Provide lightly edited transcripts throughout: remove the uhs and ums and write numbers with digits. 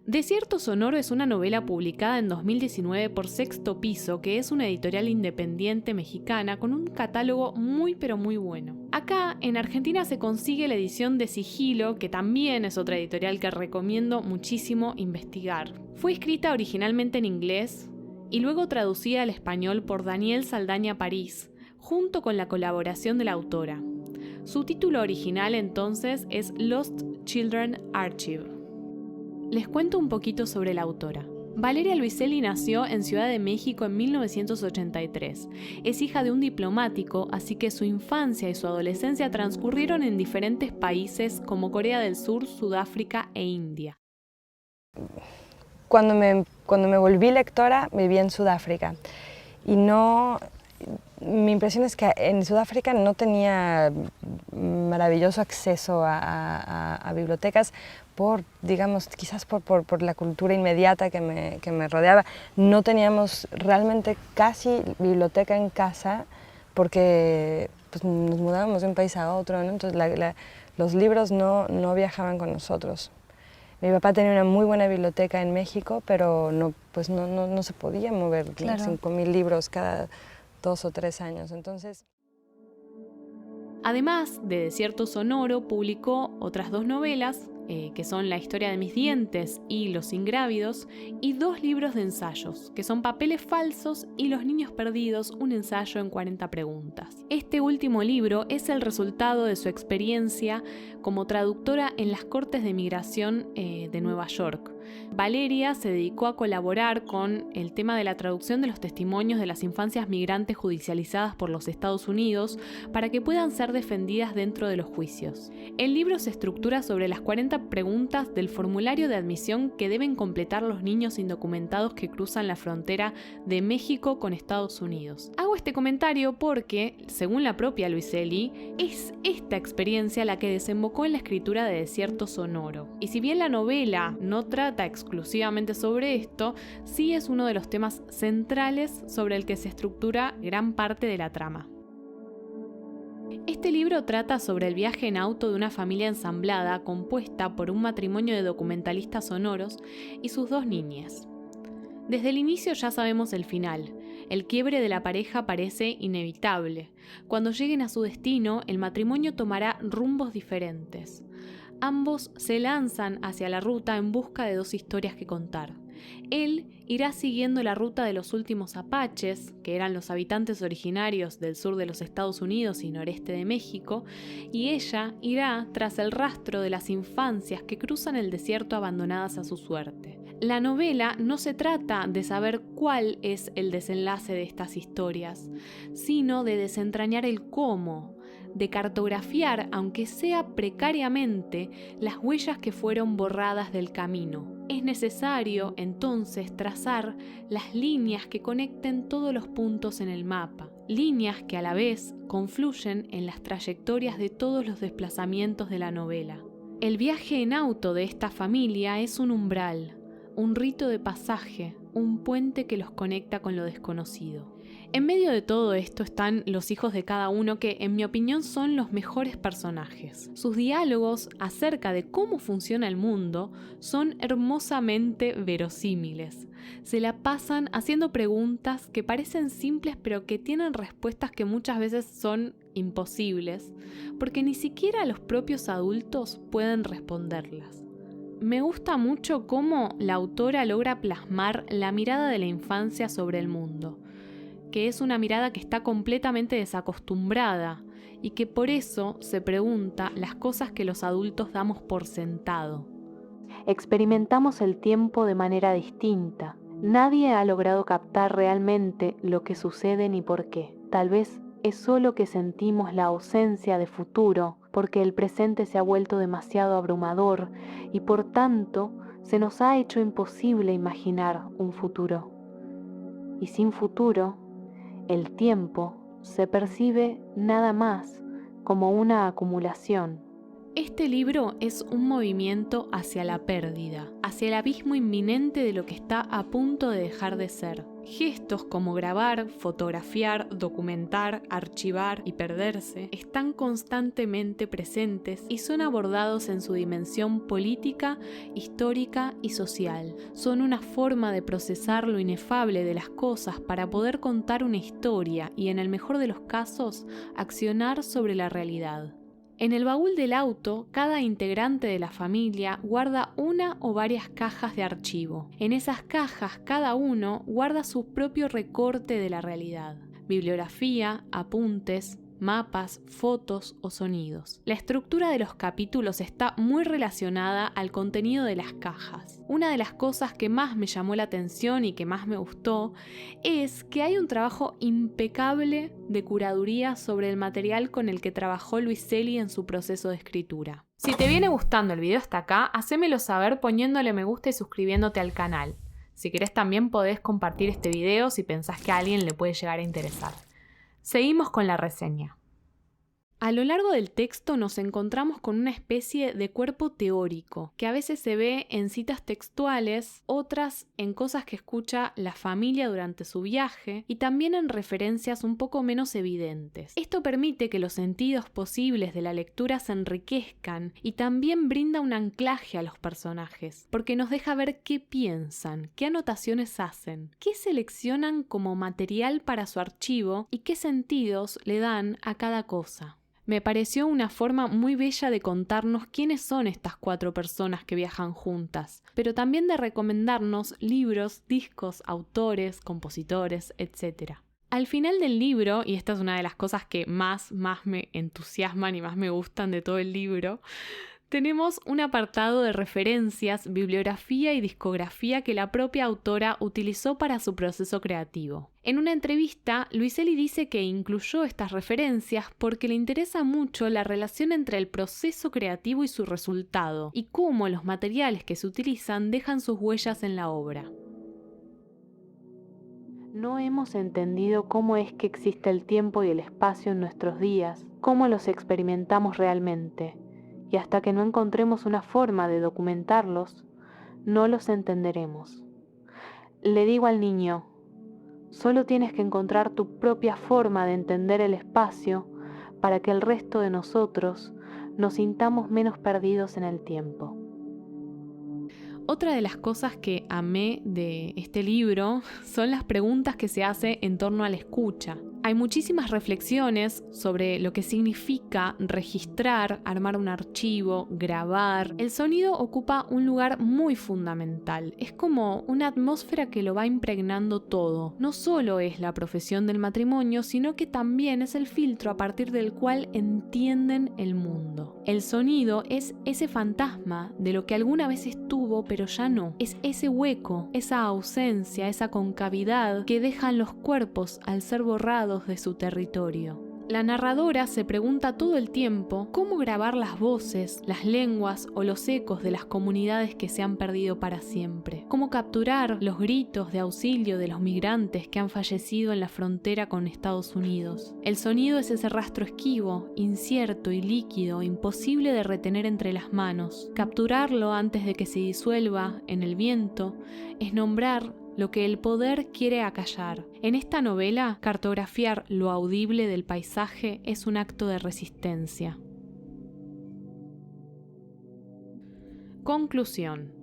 Desierto Sonoro es una novela publicada en 2019 por Sexto Piso, que es una editorial independiente mexicana con un catálogo muy pero muy bueno. Acá, en Argentina, se consigue la edición de Sigilo, que también es otra editorial que recomiendo muchísimo investigar. Fue escrita originalmente en inglés y luego traducida al español por Daniel Saldaña París, junto con la colaboración de la autora. Su título original entonces es Lost Children Archive. Les cuento un poquito sobre la autora. Valeria Luiselli nació en Ciudad de México en 1983. Es hija de un diplomático, así que su infancia y su adolescencia transcurrieron en diferentes países como Corea del Sur, Sudáfrica e India. Cuando me volví lectora, viví en Sudáfrica y mi impresión es que en Sudáfrica no tenía maravilloso acceso a bibliotecas quizás por la cultura inmediata que me rodeaba. No teníamos realmente casi biblioteca en casa porque pues, nos mudábamos de un país a otro, ¿no? Entonces los libros no viajaban con nosotros. Mi papá tenía una muy buena biblioteca en México, pero no se podía mover, claro, 5.000 libros cada 2 o 3 años. Entonces, además de Desierto Sonoro, publicó otras 2 novelas, que son La historia de mis dientes y Los ingrávidos, y 2 libros de ensayos, que son Papeles falsos y Los niños perdidos, un ensayo en 40 preguntas. Este último libro es el resultado de su experiencia como traductora en las Cortes de Migración de Nueva York. Valeria se dedicó a colaborar con el tema de la traducción de los testimonios de las infancias migrantes judicializadas por los Estados Unidos para que puedan ser defendidas dentro de los juicios. El libro se estructura sobre las 40 preguntas del formulario de admisión que deben completar los niños indocumentados que cruzan la frontera de México con Estados Unidos. Hago este comentario porque, según la propia Luiselli, es esta experiencia la que desembocó en la escritura de Desierto Sonoro. Y si bien la novela no trata exclusivamente sobre esto, sí es uno de los temas centrales sobre el que se estructura gran parte de la trama. Este libro trata sobre el viaje en auto de una familia ensamblada compuesta por un matrimonio de documentalistas sonoros y sus 2 niñas. Desde el inicio ya sabemos el final. El quiebre de la pareja parece inevitable. Cuando lleguen a su destino, el matrimonio tomará rumbos diferentes. Ambos se lanzan hacia la ruta en busca de 2 historias que contar. Él irá siguiendo la ruta de los últimos apaches, que eran los habitantes originarios del sur de los Estados Unidos y noreste de México, y ella irá tras el rastro de las infancias que cruzan el desierto abandonadas a su suerte. La novela no se trata de saber cuál es el desenlace de estas historias, sino de desentrañar el cómo, de cartografiar, aunque sea precariamente, las huellas que fueron borradas del camino. Es necesario, entonces, trazar las líneas que conecten todos los puntos en el mapa, líneas que a la vez confluyen en las trayectorias de todos los desplazamientos de la novela. El viaje en auto de esta familia es un umbral, un rito de pasaje, un puente que los conecta con lo desconocido. En medio de todo esto están los hijos de cada uno que, en mi opinión, son los mejores personajes. Sus diálogos acerca de cómo funciona el mundo son hermosamente verosímiles. Se la pasan haciendo preguntas que parecen simples pero que tienen respuestas que muchas veces son imposibles, porque ni siquiera los propios adultos pueden responderlas. Me gusta mucho cómo la autora logra plasmar la mirada de la infancia sobre el mundo, que es una mirada que está completamente desacostumbrada y que por eso se pregunta las cosas que los adultos damos por sentado. Experimentamos el tiempo de manera distinta. Nadie ha logrado captar realmente lo que sucede ni por qué. Tal vez es solo que sentimos la ausencia de futuro porque el presente se ha vuelto demasiado abrumador y por tanto se nos ha hecho imposible imaginar un futuro. Y sin futuro, el tiempo se percibe nada más como una acumulación. Este libro es un movimiento hacia la pérdida, hacia el abismo inminente de lo que está a punto de dejar de ser. Gestos como grabar, fotografiar, documentar, archivar y perderse están constantemente presentes y son abordados en su dimensión política, histórica y social. Son una forma de procesar lo inefable de las cosas para poder contar una historia y, en el mejor de los casos, accionar sobre la realidad. En el baúl del auto, cada integrante de la familia guarda una o varias cajas de archivo. En esas cajas, cada uno guarda su propio recorte de la realidad: bibliografía, apuntes, mapas, fotos o sonidos. La estructura de los capítulos está muy relacionada al contenido de las cajas. Una de las cosas que más me llamó la atención y que más me gustó es que hay un trabajo impecable de curaduría sobre el material con el que trabajó Luiselli en su proceso de escritura. Si te viene gustando el video hasta acá, hacémelo saber poniéndole me gusta y suscribiéndote al canal. Si querés también podés compartir este video si pensás que a alguien le puede llegar a interesar. Seguimos con la reseña. A lo largo del texto nos encontramos con una especie de cuerpo teórico, que a veces se ve en citas textuales, otras en cosas que escucha la familia durante su viaje y también en referencias un poco menos evidentes. Esto permite que los sentidos posibles de la lectura se enriquezcan y también brinda un anclaje a los personajes, porque nos deja ver qué piensan, qué anotaciones hacen, qué seleccionan como material para su archivo y qué sentidos le dan a cada cosa. Me pareció una forma muy bella de contarnos quiénes son estas 4 personas que viajan juntas, pero también de recomendarnos libros, discos, autores, compositores, etc. Al final del libro, y esta es una de las cosas que más me entusiasman y más me gustan de todo el libro, tenemos un apartado de referencias, bibliografía y discografía que la propia autora utilizó para su proceso creativo. En una entrevista, Luiselli dice que incluyó estas referencias porque le interesa mucho la relación entre el proceso creativo y su resultado, y cómo los materiales que se utilizan dejan sus huellas en la obra. No hemos entendido cómo es que existe el tiempo y el espacio en nuestros días, cómo los experimentamos realmente. Y hasta que no encontremos una forma de documentarlos, no los entenderemos. Le digo al niño, solo tienes que encontrar tu propia forma de entender el espacio para que el resto de nosotros nos sintamos menos perdidos en el tiempo. Otra de las cosas que amé de este libro son las preguntas que se hace en torno a la escucha. Hay muchísimas reflexiones sobre lo que significa registrar, armar un archivo, grabar. El sonido ocupa un lugar muy fundamental. Es como una atmósfera que lo va impregnando todo. No solo es la profesión del matrimonio, sino que también es el filtro a partir del cual entienden el mundo. El sonido es ese fantasma de lo que alguna vez estuvo, pero ya no. Es ese hueco, esa ausencia, esa concavidad que dejan los cuerpos al ser borrados de su territorio. La narradora se pregunta todo el tiempo cómo grabar las voces, las lenguas o los ecos de las comunidades que se han perdido para siempre. Cómo capturar los gritos de auxilio de los migrantes que han fallecido en la frontera con Estados Unidos. El sonido es ese rastro esquivo, incierto y líquido, imposible de retener entre las manos. Capturarlo antes de que se disuelva en el viento es nombrar lo que el poder quiere acallar. En esta novela, cartografiar lo audible del paisaje es un acto de resistencia. Conclusión.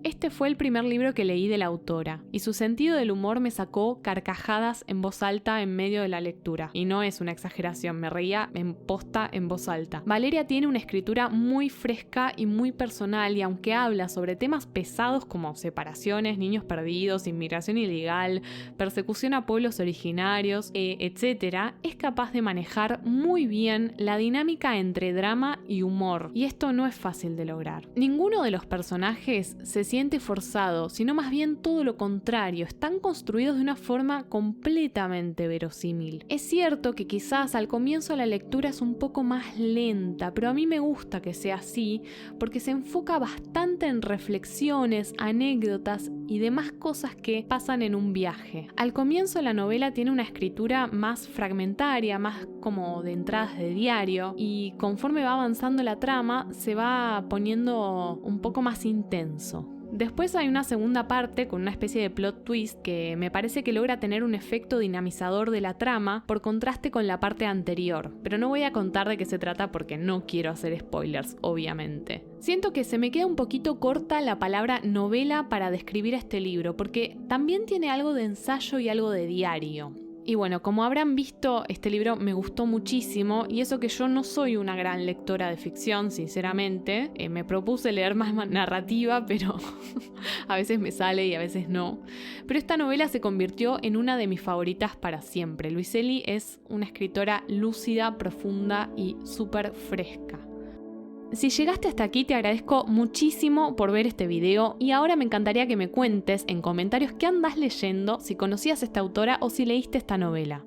Este fue el primer libro que leí de la autora, y su sentido del humor me sacó carcajadas en voz alta en medio de la lectura. Y no es una exageración, me reía en posta en voz alta. Valeria tiene una escritura muy fresca y muy personal, y aunque habla sobre temas pesados como separaciones, niños perdidos, inmigración ilegal, persecución a pueblos originarios, etc., es capaz de manejar muy bien la dinámica entre drama y humor, y esto no es fácil de lograr. Ninguno de los personajes se siente forzado, sino más bien todo lo contrario, están construidos de una forma completamente verosímil. Es cierto que quizás al comienzo la lectura es un poco más lenta, pero a mí me gusta que sea así porque se enfoca bastante en reflexiones, anécdotas y demás cosas que pasan en un viaje. Al comienzo la novela tiene una escritura más fragmentaria, más como de entradas de diario, y conforme va avanzando la trama se va poniendo un poco más intenso. Después hay una segunda parte con una especie de plot twist que me parece que logra tener un efecto dinamizador de la trama por contraste con la parte anterior, pero no voy a contar de qué se trata porque no quiero hacer spoilers, obviamente. Siento que se me queda un poquito corta la palabra novela para describir este libro, porque también tiene algo de ensayo y algo de diario. Y bueno, como habrán visto, este libro me gustó muchísimo, y eso que yo no soy una gran lectora de ficción, sinceramente. Me propuse leer más narrativa, pero a veces me sale y a veces no. Pero esta novela se convirtió en una de mis favoritas para siempre. Luiselli es una escritora lúcida, profunda y súper fresca. Si llegaste hasta aquí te agradezco muchísimo por ver este video y ahora me encantaría que me cuentes en comentarios qué andás leyendo, si conocías a esta autora o si leíste esta novela.